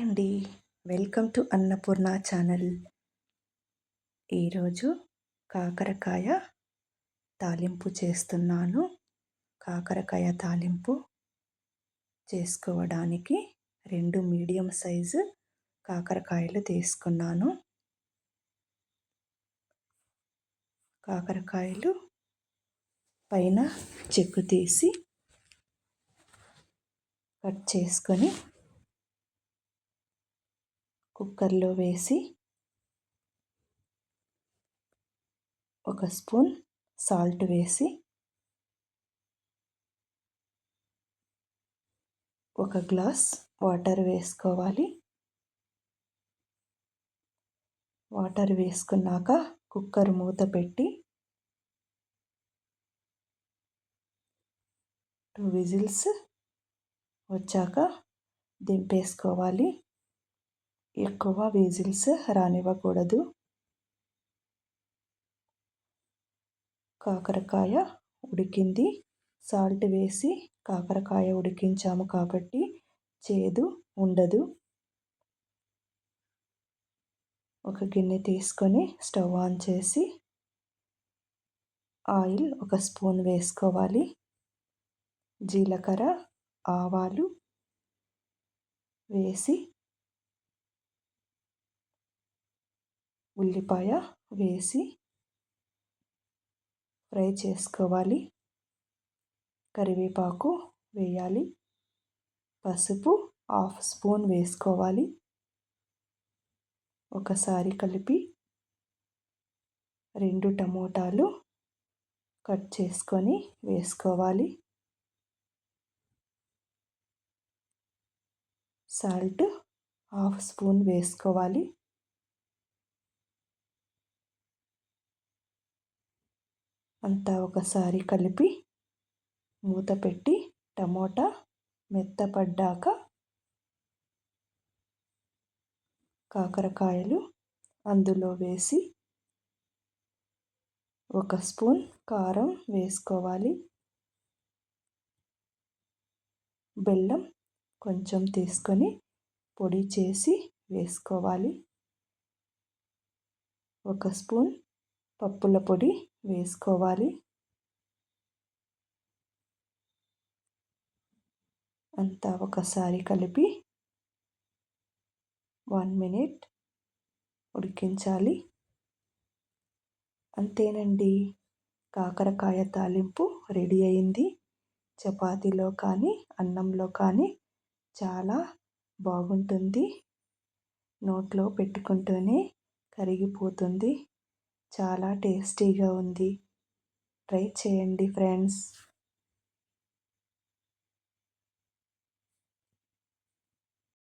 అండి. Welcome to Annapurna channel. ఈరోజు కాకరకాయ తాలింపు చేస్తున్నాను. కాకరకాయ తాలింపు చేసుకోవడానికి 2 మీడియం సైజు కాకరకాయలు తీసుకున్నాను. కాకరకాయలు పైన చెక్కు తీసి కట్ చేసుకొని కుక్కర్లో వేసి 1 స్పూన్ సాల్ట్ వేసి 1 గ్లాస్ వాటర్ వేసుకోవాలి. వాటర్ వేసుకున్నాక కుక్కర్ మూత పెట్టి 2 విజిల్స్ వచ్చాక దింపేసుకోవాలి. ఎక్కువ విజిల్స్ రానివ్వకూడదు. కాకరకాయ ఉడికింది. సాల్ట్ వేసి కాకరకాయ ఉడికించాము కాబట్టి చేదు ఉండదు. ఒక గిన్నె తీసుకొని స్టవ్ ఆన్ చేసి ఆయిల్ 1 స్పూన్ వేసుకోవాలి. జీలకర్ర, ఆవాలు వేసి ఉల్లిపాయ వేసి ఫ్రై చేసుకోవాలి. కరివేపాకు వేయాలి. పసుపు 1/2 స్పూన్ వేసుకోవాలి. ఒకసారి కలిపి 2 టమోటాలు కట్ చేసుకొని వేసుకోవాలి. సాల్ట్ 1/2 స్పూన్ వేసుకోవాలి. అంతా ఒకసారి కలిపి మూత పెట్టి టమోటా మెత్తపడ్డాక కాకరకాయలు అందులో వేసి 1 స్పూన్ కారం వేసుకోవాలి. బెల్లం కొంచెం తీసుకొని పొడి చేసి వేసుకోవాలి. 1 స్పూన్ పప్పుల పొడి వేసుకోవాలి. అంతా ఒకసారి కలిపి 1 మినిట్ ఉడికించాలి. అంతేనండి, కాకరకాయ తాలింపు రెడీ అయింది. చపాతీలో కానీ అన్నంలో కానీ చాలా బాగుంటుంది. నోట్లో పెట్టుకుంటూనే కరిగిపోతుంది. చాలా టేస్టీగా ఉంది. ట్రై చేయండి ఫ్రెండ్స్.